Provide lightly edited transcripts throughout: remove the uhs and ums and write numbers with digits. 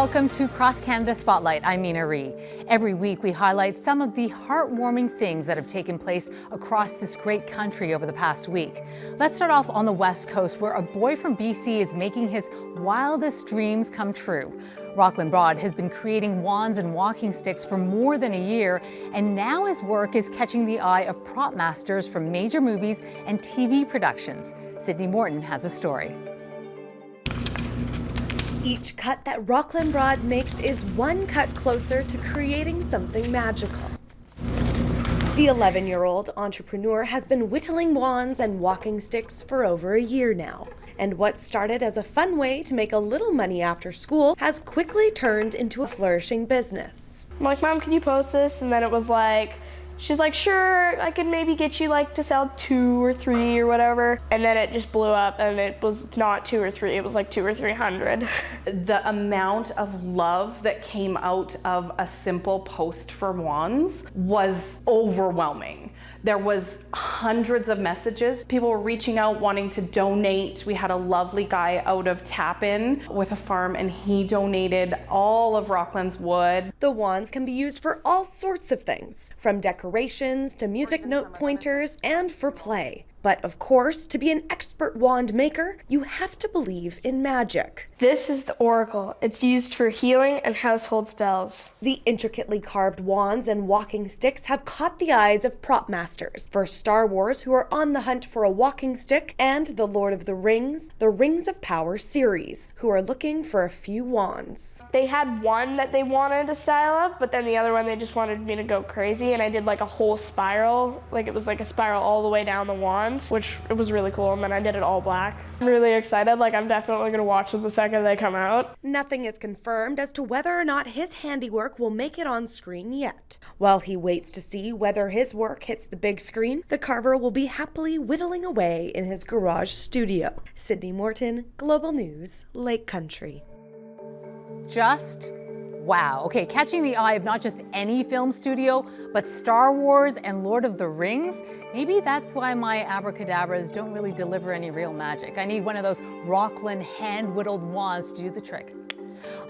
welcome to Cross Canada Spotlight. I'm Mina Ree. Every week we highlight some of the heartwarming things that have taken place across this great country over the past week. Let's start off on the West Coast, where a boy from BC is making his wildest dreams come true. Rockland Broad has been creating wands and walking sticks for more than a year, and now his work is catching the eye of prop masters from major movies and TV productions. Sydney Morton has a story. Each cut that Rockland Broad makes is one cut closer to creating something magical. The 11-year-old entrepreneur has been whittling wands and walking sticks for over a year now. And what started as a fun way to make a little money after school has quickly turned into a flourishing business. I'm like, Mom, can you post this? And then it was like, she's like, sure, I could maybe get you like to sell 2 or 3 or whatever. And then it just blew up, and it was not 2 or 3, it was like 200 or 300. The amount of love that came out of a simple post for wands was overwhelming. There was hundreds of messages. People were reaching out wanting to donate. We had a lovely guy out of Tapin with a farm, and he donated all of Rockland's wood. The wands can be used for all sorts of things, from decorations to music note pointers and for play. But of course, to be an expert wand maker, you have to believe in magic. This is the oracle. It's used for healing and household spells. The intricately carved wands and walking sticks have caught the eyes of prop masters for Star Wars, who are on the hunt for a walking stick, and the Lord of the Rings of Power series, who are looking for a few wands. They had one that they wanted a style of, but then the other one they just wanted me to go crazy, and I did like a whole spiral. Like it was like a spiral all the way down the wand, which it was really cool, and then I did it all black. I'm really excited. Like I'm definitely gonna watch them the second they come out. Nothing is confirmed as to whether or not his handiwork will make it on screen yet. While he waits to see whether his work hits the big screen, the carver will be happily whittling away in his garage studio. Sydney Morton, Global News, Lake Country. Just wow. Okay, catching the eye of not just any film studio, but Star Wars and Lord of the Rings. Maybe that's why my abracadabras don't really deliver any real magic. I need one of those Rockland hand-whittled wands to do the trick.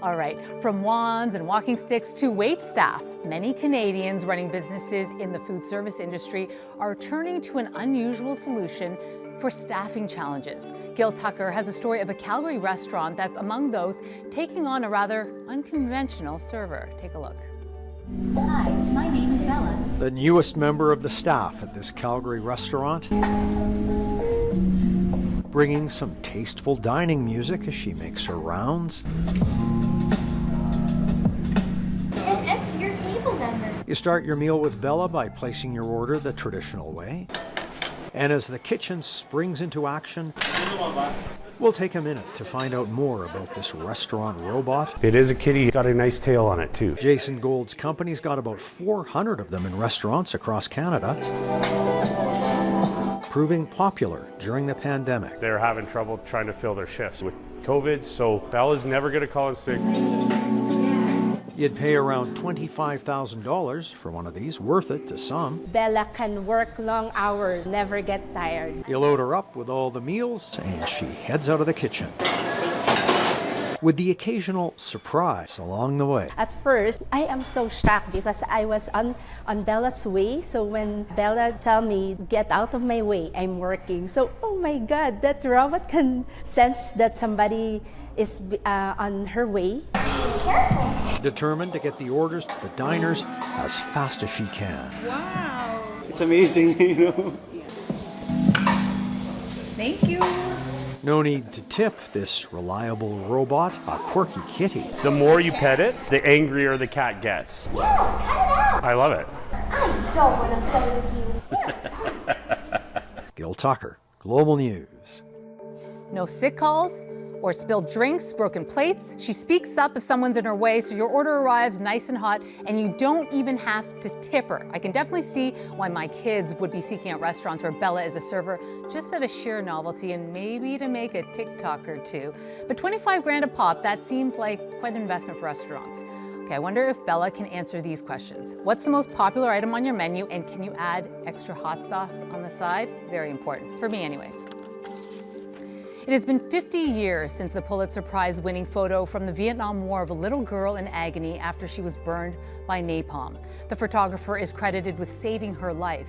All right, from wands and walking sticks to wait staff, many Canadians running businesses in the food service industry are turning to an unusual solution for staffing challenges. Gil Tucker has a story of a Calgary restaurant that's among those taking on a rather unconventional server. Take a look. Hi, my name is Bella. The newest member of the staff at this Calgary restaurant, bringing some tasteful dining music as she makes her rounds. And enter your table number. You start your meal with Bella by placing your order the traditional way. And as the kitchen springs into action, we'll take a minute to find out more about this restaurant robot. It is a kitty, got a nice tail on it too. Jason Gold's company's got about 400 of them in restaurants across Canada, proving popular during the pandemic. They're having trouble trying to fill their shifts with COVID, so Bella's never gonna call in sick. You'd pay around $25,000 for one of these, worth it to some. Bella can work long hours, never get tired. You load her up with all the meals, and she heads out of the kitchen, with the occasional surprise along the way. At first, I am so shocked because I was on Bella's way. So when Bella tell me, get out of my way, I'm working. So, oh my God, that robot can sense that somebody is on her way. Determined to get the orders to the diners as fast as she can. Wow. It's amazing, you know. Thank you. No need to tip this reliable robot, a quirky kitty. The more you pet it, the angrier the cat gets. Yeah, cut it out. I love it. I don't want to play with you. Gil Tucker, Global News. No sick calls or spilled drinks, broken plates. She speaks up if someone's in her way, so your order arrives nice and hot, and you don't even have to tip her. I can definitely see why my kids would be seeking out restaurants where Bella is a server, just out of sheer novelty and maybe to make a TikTok or two. But 25 grand a pop, that seems like quite an investment for restaurants. Okay, I wonder if Bella can answer these questions. What's the most popular item on your menu, and can you add extra hot sauce on the side? Very important, for me anyways. It has been 50 years since the Pulitzer Prize-winning photo from the Vietnam War of a little girl in agony after she was burned by napalm. The photographer is credited with saving her life.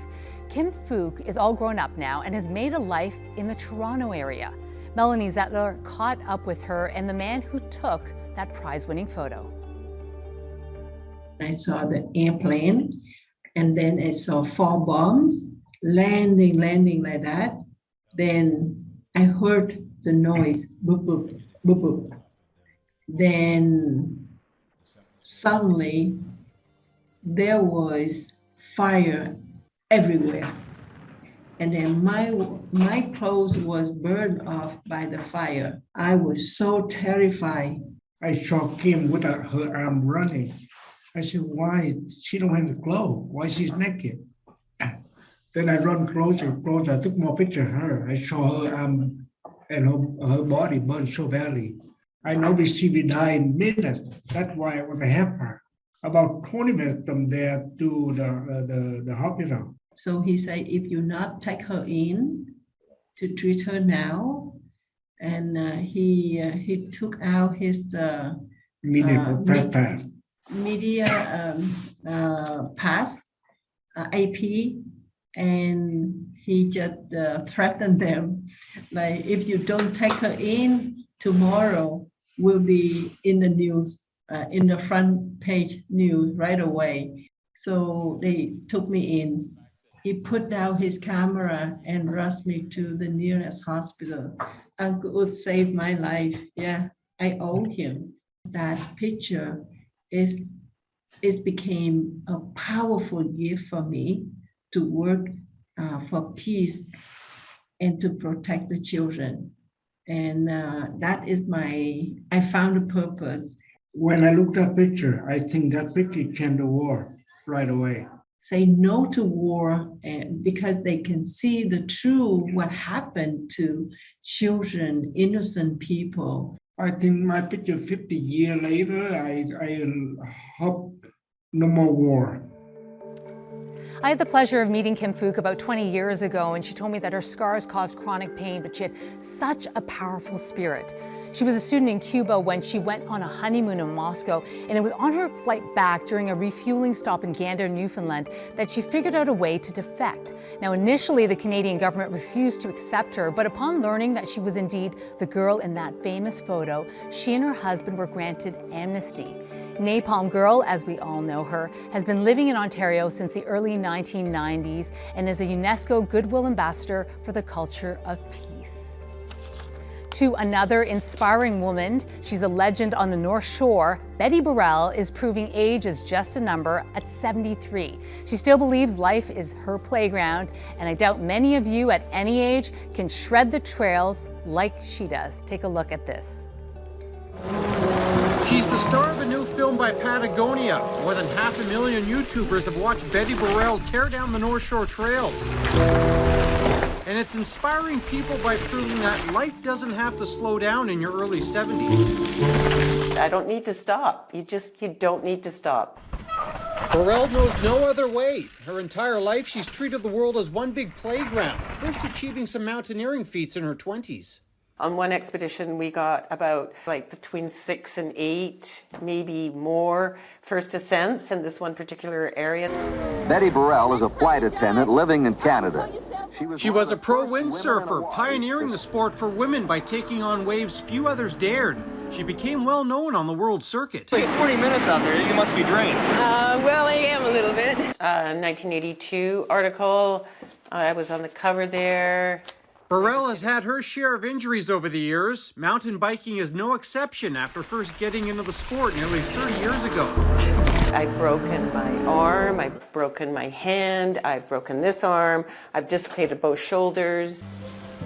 Kim Phuc is all grown up now and has made a life in the Toronto area. Melanie Zettler caught up with her and the man who took that prize-winning photo. I saw the airplane, and then I saw 4 bombs landing like that. Then I heard the noise, boop, boop, boop, boop. Then suddenly there was fire everywhere. And then my clothes was burned off by the fire. I was so terrified. I saw Kim with her arm running. I said, why? She don't have the clothes. Why she's naked? Then I run closer. I took more pictures of her. I saw her arm and her body burned so badly. I noticed she would die in minutes. That's why I want to help her. About 20 minutes from there to the hospital. So he said, if you not take her in to treat her now, and he took out his media pass, AP, and he just threatened them, like, if you don't take her in tomorrow, we'll be in the news, in the front page news right away. So they took me in. He put down his camera and rushed me to the nearest hospital. Uncle would save my life. Yeah, I owe him. That picture became a powerful gift for me to work for peace and to protect the children. And that is I found a purpose. When I looked at that picture, I think that picture came to war right away. Say no to war, and because they can see the true what happened to children, innocent people. I think my picture 50 years later, I hope no more war. I had the pleasure of meeting Kim Phuc about 20 years ago, and she told me that her scars caused chronic pain, but she had such a powerful spirit. She was a student in Cuba when she went on a honeymoon in Moscow, and it was on her flight back during a refueling stop in Gander, Newfoundland, that she figured out a way to defect. Now, initially, the Canadian government refused to accept her, but upon learning that she was indeed the girl in that famous photo, she and her husband were granted amnesty. Napalm Girl, as we all know her, has been living in Ontario since the early 1990s and is a UNESCO Goodwill Ambassador for the culture of peace. To another inspiring woman, she's a legend on the North Shore. Betty Burrell is proving age is just a number at 73. She still believes life is her playground, and I doubt many of you at any age can shred the trails like she does. Take a look at this. She's the star of a new film by Patagonia. More than 500,000 YouTubers have watched Betty Burrell tear down the North Shore trails. And it's inspiring people by proving that life doesn't have to slow down in your early 70s. I don't need to stop. You don't need to stop. Burrell knows no other way. Her entire life, she's treated the world as one big playground, first achieving some mountaineering feats in her 20s. On one expedition, we got about between 6 and 8, maybe more, first ascents in this one particular area. Betty Burrell is a flight attendant living in Canada. She was a pro windsurfer, pioneering the sport for women by taking on waves few others dared. She became well known on the world circuit. Wait, 40 minutes out there, you must be drained. Well, I am a little bit. 1982 article, I was on the cover there. Burrell has had her share of injuries over the years. Mountain biking is no exception after first getting into the sport nearly 30 years ago. I've broken my arm, I've broken my hand, I've broken this arm, I've dislocated both shoulders.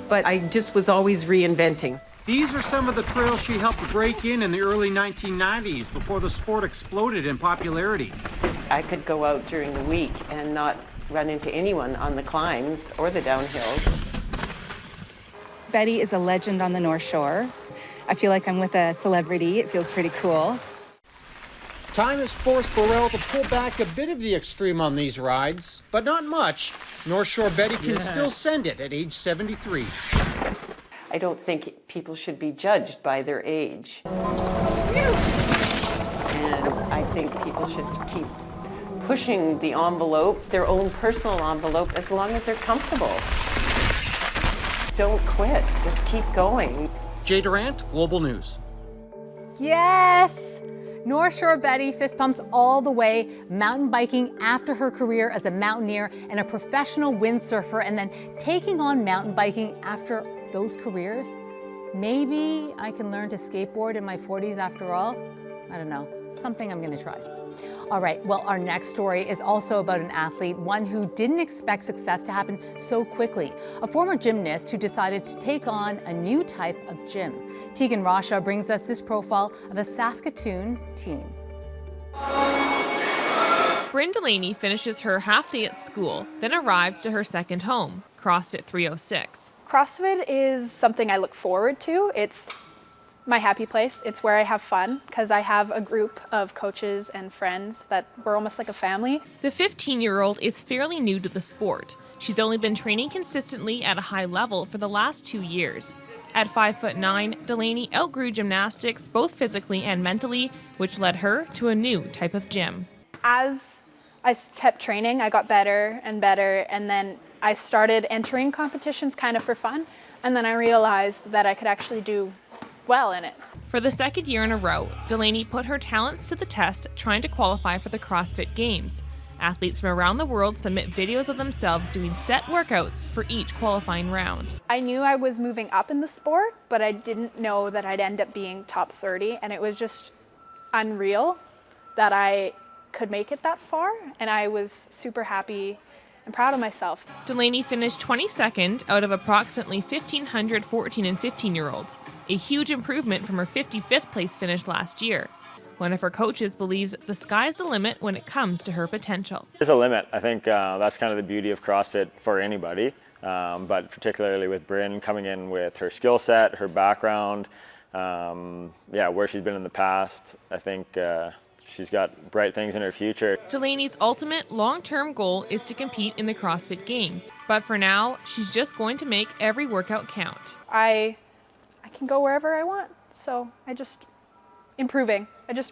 But I just was always reinventing. These are some of the trails she helped break in the early 1990s before the sport exploded in popularity. I could go out during the week and not run into anyone on the climbs or the downhills. Betty is a legend on the North Shore. I feel like I'm with a celebrity. It feels pretty cool. Time has forced Burrell to pull back a bit of the extreme on these rides, but not much. North Shore Betty can still send it at age 73. I don't think people should be judged by their age. And I think people should keep pushing the envelope, their own personal envelope, as long as they're comfortable. Don't quit, just keep going. Jay Durant, Global News. Yes! North Shore Betty fist pumps all the way, mountain biking after her career as a mountaineer and a professional windsurfer, and then taking on mountain biking after those careers. Maybe I can learn to skateboard in my 40s after all. I don't know, something I'm gonna try. All right, well, our next story is also about an athlete, one who didn't expect success to happen so quickly. A former gymnast who decided to take on a new type of gym. Tegan Rasha brings us this profile of a Saskatoon teen. Bryn Delaney finishes her half day at school, then arrives to her second home, CrossFit 306. CrossFit is something I look forward to. It's my happy place. It's where I have fun because I have a group of coaches and friends that we're almost like a family. The 15-year-old is fairly new to the sport. She's only been training consistently at a high level for the last 2 years. At 5'9", Delaney outgrew gymnastics both physically and mentally, which led her to a new type of gym. As I kept training, I got better and better, and then I started entering competitions kind of for fun, and then I realized that I could actually do well in it. For the second year in a row, Delaney put her talents to the test trying to qualify for the CrossFit Games. Athletes from around the world submit videos of themselves doing set workouts for each qualifying round. I knew I was moving up in the sport, but I didn't know that I'd end up being top 30, and it was just unreal that I could make it that far, and I was super happy and proud of myself. Delaney finished 22nd out of approximately 1,500 14 and 15-year-olds, a huge improvement from her 55th place finish last year. One of her coaches believes the sky's the limit when it comes to her potential. There's a limit. I think that's kind of the beauty of CrossFit for anybody, but particularly with Bryn coming in with her skill set, her background, where she's been in the past. I think she's got bright things in her future. Delaney's ultimate long-term goal is to compete in the CrossFit Games, but for now, she's just going to make every workout count. I can go wherever I want, so I just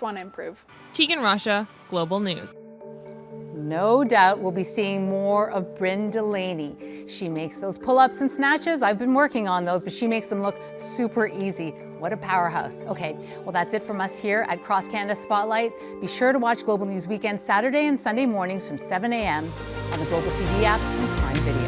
want to improve. Tegan Rasha, Global News. No doubt we'll be seeing more of Bryn Delaney. She makes those pull-ups and snatches. I've been working on those, but she makes them look super easy. What a powerhouse. Okay, well, that's it from us here at Cross Canada Spotlight. Be sure to watch Global News Weekend Saturday and Sunday mornings from 7 a.m. on the Global TV app and Prime Video.